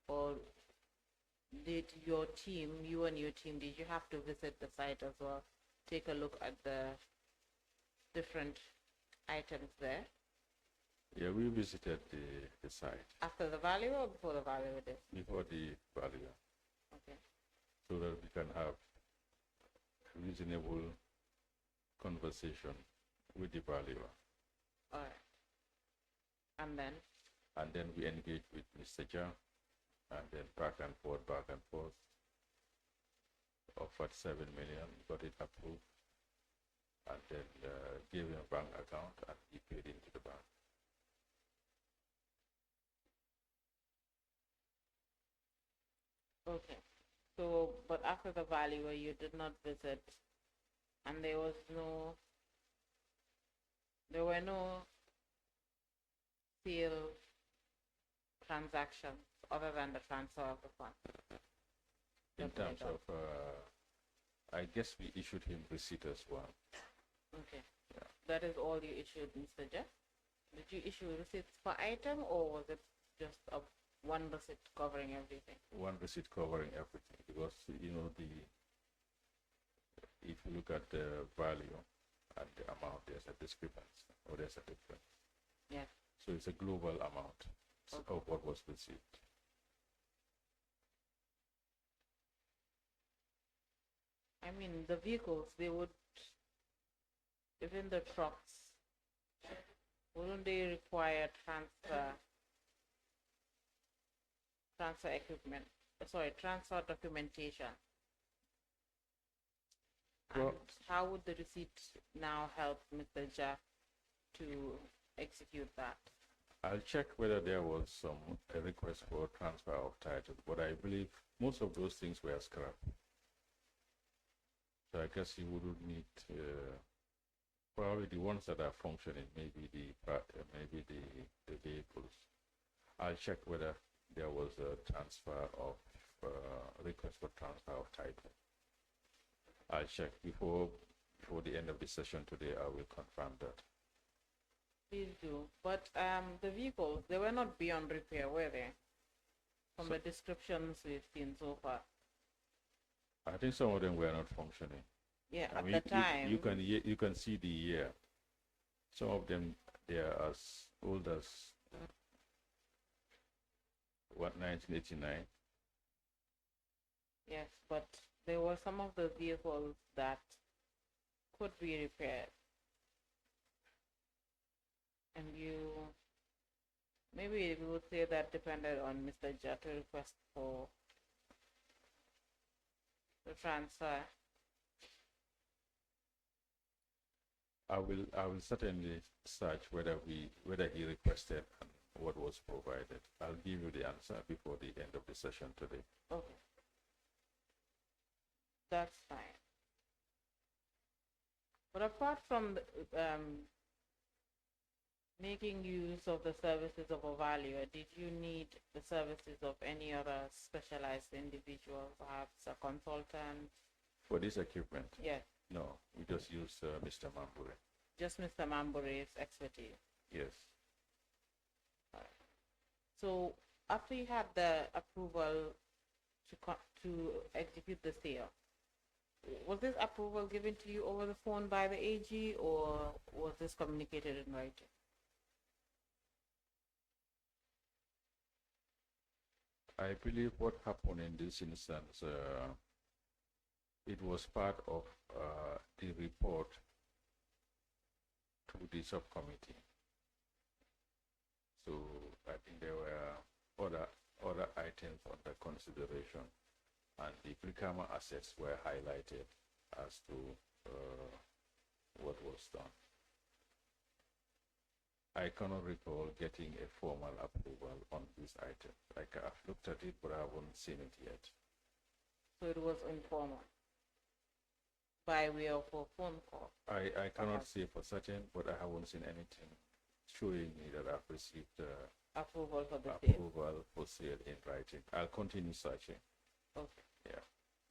Or did your team, you and your team, did you have to visit the site as well, take a look at the different items there? Yeah, we visited the site After the valuer or before the valuer did? before the valuer, Okay. so that we can have reasonable conversation with the valuer. All right. And then We engage with Mr. Ja, and then back and forth, offered 7 million, got it approved, and then gave him a bank account, and he paid into the bank. okay. So, but after the valuer, you did not visit, and there were no sale transactions other than the transfer of the funds. In That's what I terms got. of, I guess we issued him receipt as well. Okay. Yeah. That is all you issued, Mr. Jeff? Did you issue receipts per item, or was it just one receipt covering everything? One receipt covering everything, because if you look at the value and the amount, there's a discrepancy, or there's a difference. Yeah. So it's a global amount of what was received. I mean, the vehicles, they would, even the trucks, wouldn't they require transfer equipment, transfer documentation? Well- And how would the receipt now help Mr. Jack to execute that? I'll check whether there was a request for transfer of title, but I believe most of those things were scrapped. So I guess you wouldn't need, probably the ones that are functioning, maybe the vehicles. I'll check whether there was a transfer of request for transfer of title. I'll check before the end of the session today. I will confirm that. Please do. But the vehicles, they were not beyond repair, were they? From the descriptions we've seen so far. I think some of them were not functioning. Yeah, I at mean, the time. you can see the year. Some of them, they are as old as 1989. Yes, but there were some of the vehicles that could be repaired. And maybe we would say that depended on Mr. Jat's request for the transfer. I will certainly search whether he requested and what was provided. I'll give you the answer before the end of the session today. Okay. That's fine. But apart from making use of the services of a valuer, did you need the services of any other specialized individual, perhaps a consultant? For this equipment? Yes. No, we just use Mr. Mambure. Just Mr. Mambure's expertise? Yes. So after you had the approval to execute the sale, was this approval given to you over the phone by the AG, or was this communicated in writing? I believe what happened in this instance, it was part of the report to the subcommittee. So I think there were other items under consideration, and the Brikama assets were highlighted as to what was done. I cannot recall getting a formal approval on this item. Like, I've looked at it, but I haven't seen it yet. So it was informal, by way of a phone call? I cannot say for certain, but I haven't seen anything showing me that I've received approval for the sale? Approval for sale in writing. I'll continue searching. Okay. Yeah.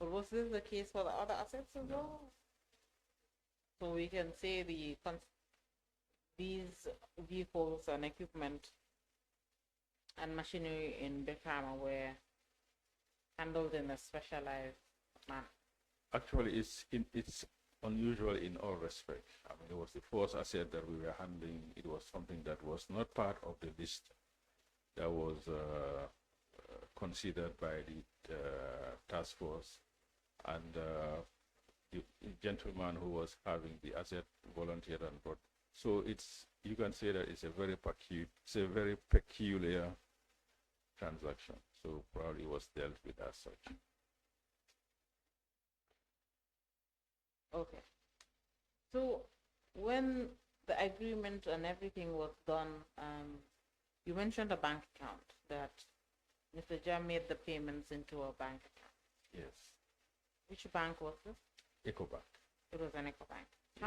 But was this the case for the other assets as well? So we can say these vehicles and equipment and machinery in Bekama were handled in a specialized manner. Actually, it's unusual in all respects. I mean, it was the first asset that we were handling. It was something that was not part of the list that was considered by the task force, and the gentleman who was having the asset volunteered and brought. So you can say that it's a very peculiar transaction. So probably was dealt with as such. Okay. So when the agreement and everything was done, you mentioned a bank account that Mr. Jam made the payments into a bank account. Yes. Which bank was this? EcoBank. It was an EcoBank. Yes.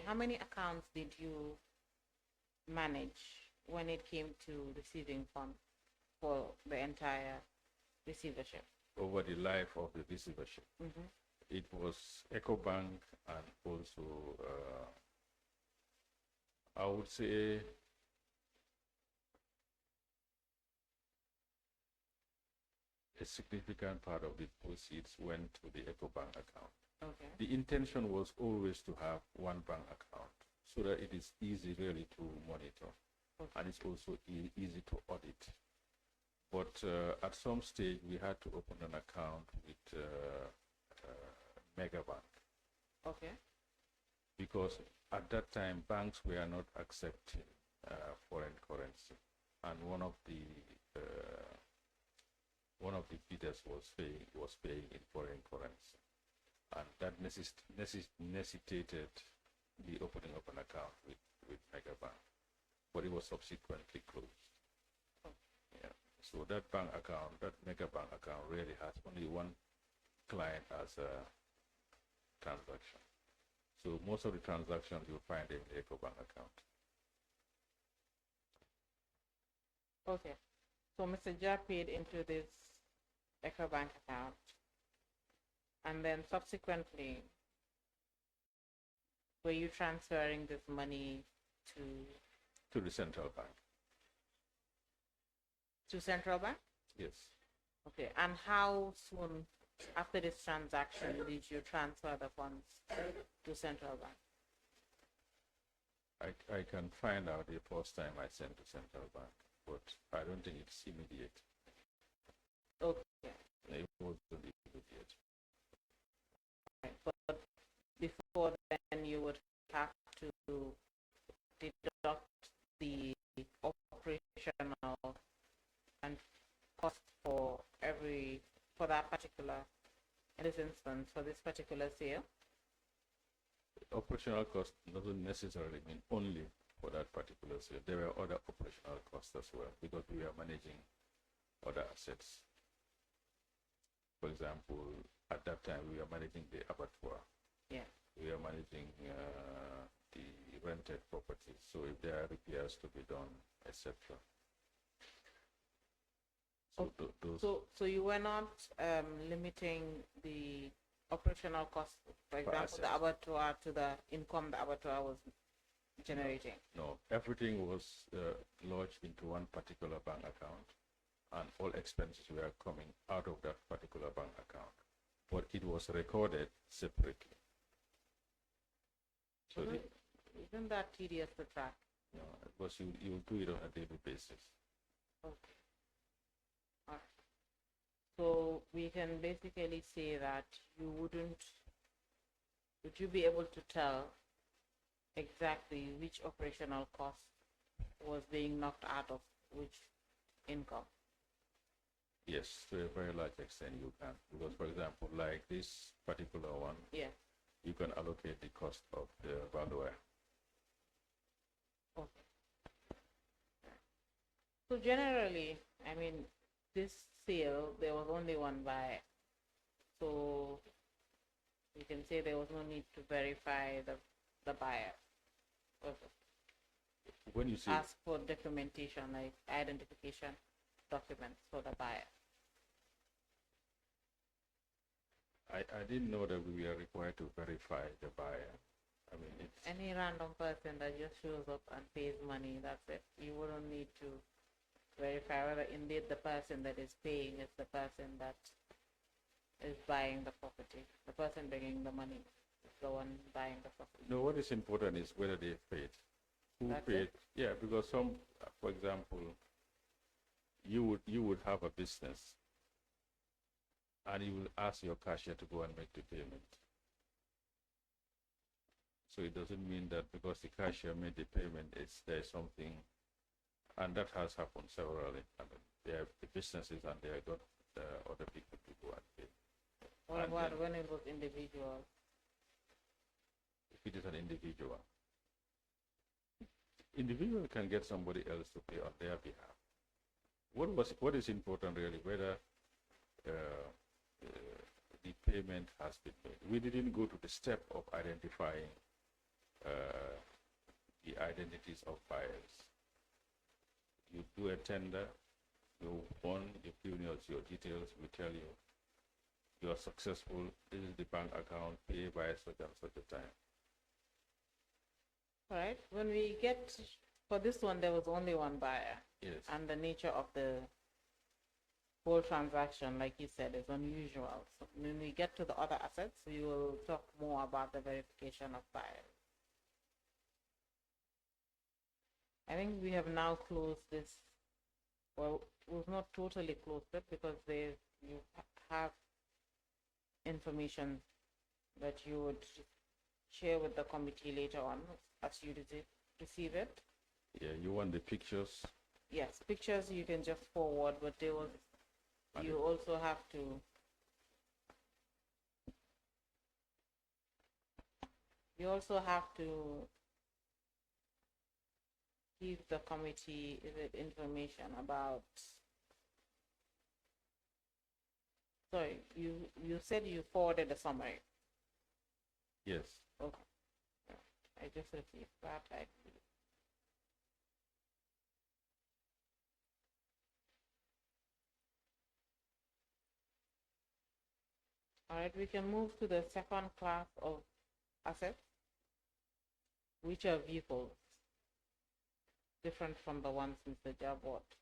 How many accounts did you manage when it came to receiving funds for the entire receivership? Over the life of the receivership. Mm-hmm. It was EcoBank and also, I would say, a significant part of the proceeds went to the EcoBank account. Okay. The intention was always to have one bank account so that it is easy really to monitor, Okay. and it's also easy to audit. But at some stage, we had to open an account with Megabank, Okay. because at that time banks were not accepting foreign currency, and one of the bidders was paying in foreign currency, and that necessitated the opening of an account with Megabank, but it was subsequently closed. Yeah. So that bank account, that Megabank account, really has only one client as a transaction. So most of the transactions you'll find in the EcoBank account. Okay. So Mr. Jha paid into this EcoBank account, and then subsequently, were you transferring this money To the central bank. to Central Bank? Yes. Okay. And how soon after this transaction did you transfer the funds to Central Bank? I can find out the first time I sent to central bank, but I don't think it's immediate. Okay. It wasn't immediate. Right. But before then, you would have to deduct the operational and cost for that particular, in this instance, for this particular sale. Operational cost doesn't necessarily mean only for that particular sale. There were other operational costs as well because we are managing other assets. For example, at that time we are managing the abattoir. Yeah. We are managing the rented properties. So if there are repairs to be done, etc. So those So you were not limiting the operational costs, for example, the assets. abattoir to the income the abattoir was generating. No, everything was lodged into one particular bank account, and all expenses were coming out of that particular bank account, but it was recorded separately. So Isn't that tedious to track? because you do it on a daily basis. Okay. All right. So we can basically say that would you be able to tell exactly which operational cost was being knocked out of which income? Yes, to a very large extent you can, because for example, like this particular one, Yeah. you can allocate the cost of the valuer. Okay. So generally, I mean, this sale, there was only one buyer. So you can say there was no need to verify the buyer. Okay. When you say Ask for documentation, like identification documents for the buyer. I didn't know that we were required to verify the buyer. I mean, it's Any random person that just shows up and pays money, that's it. You wouldn't need to verify whether indeed the person that is paying is the person that is buying the property. The person bringing the money is the one buying the property. no. What is important is whether they paid. Who That's paid? it? Yeah, because some, for example, you would have a business, and you will ask your cashier to go and make the payment. So it doesn't mean that because the cashier made the payment, there's something, and that has happened severally. I mean, they have the businesses and they have got other people to go and pay. Or And what, then- when it was individual. If it is an individual can get somebody else to pay on their behalf. What is important really, whether the payment has been made. We didn't go to the step of identifying the identities of buyers. You do a tender, you won, you give us your details, we tell you you are successful, this is the bank account, pay by such and such a time. All right. When we get, for this one, there was only one buyer. Yes. And the nature of the whole transaction, like you said, is unusual. So when we get to the other assets, we will talk more about the verification of buyers. I think we have now closed this. Well, we've not totally closed it because you have information that you would share with the committee later on as you receive it. Yeah, you want the pictures? Yes, pictures you can just forward, but you also have to give the committee information about. Sorry, you said you forwarded a summary. Yes. Okay. I just received that. All right, we can move to the second class of assets, which are vehicles, different from the ones Mr. Jha bought.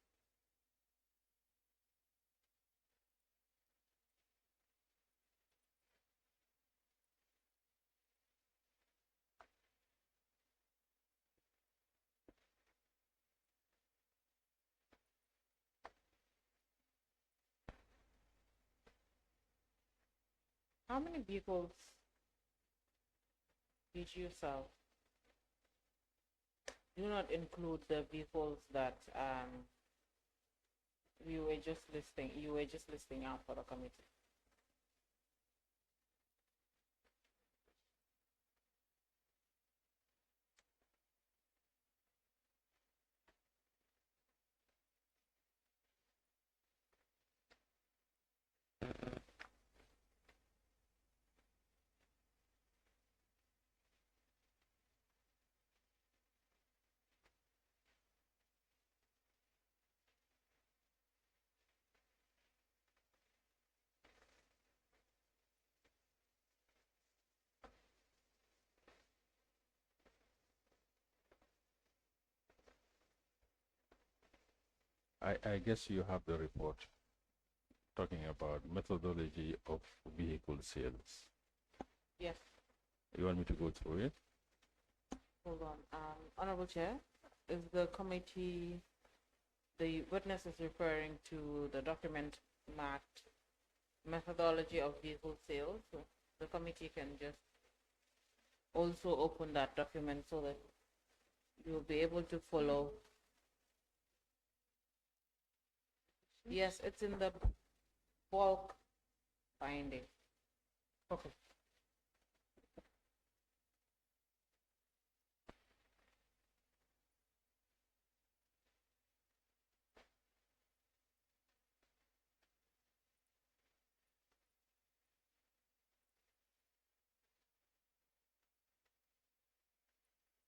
How many vehicles did you sell? Do not include the vehicles that you were just listing out for the committee. I guess you have the report talking about methodology of vehicle sales. Yes. You want me to go through it? Hold on. Honorable Chair, is the committee, the witness is referring to the document marked methodology of vehicle sales. So the committee can just also open that document so that you'll be able to follow. Yes, it's in the bulk finding. Okay.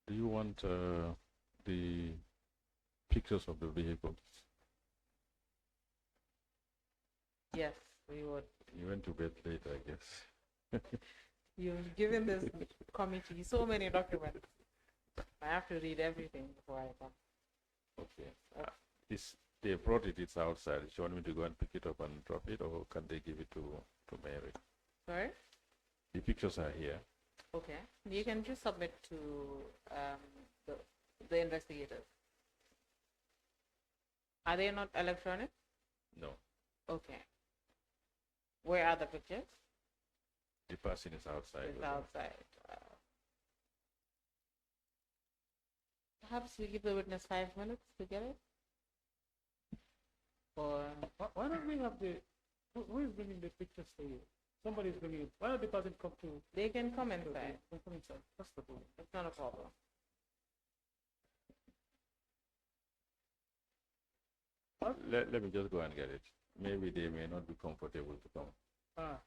Do you want the pictures of the vehicles? Yes, we would. You went to bed late, I guess. You've given this committee so many documents. I have to read everything before I come. Okay. They brought it, it's outside. Do you want me to go and pick it up and drop it, or can they give it to Mary? Sorry? The pictures are here. Okay. You can just submit to the investigators. Are they not electronic? No. Okay. Where are the pictures? The person is outside. It's outside. Perhaps we give the witness 5 minutes to get it? Or Why don't we have who is bringing the pictures for you? Somebody is bringing it. Why don't the person come to? they can come inside. Come inside. That's the problem. It's not a problem. Let me just go and get it. Maybe they may not be comfortable to come. Ah.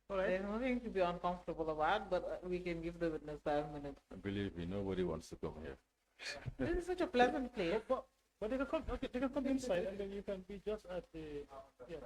All right. There's nothing to be uncomfortable about, but we can give the witness 5 minutes. Believe me, nobody wants to come here. This is such a pleasant place. But they can come. Okay, they can come inside, and then you can be just at the. Yeah.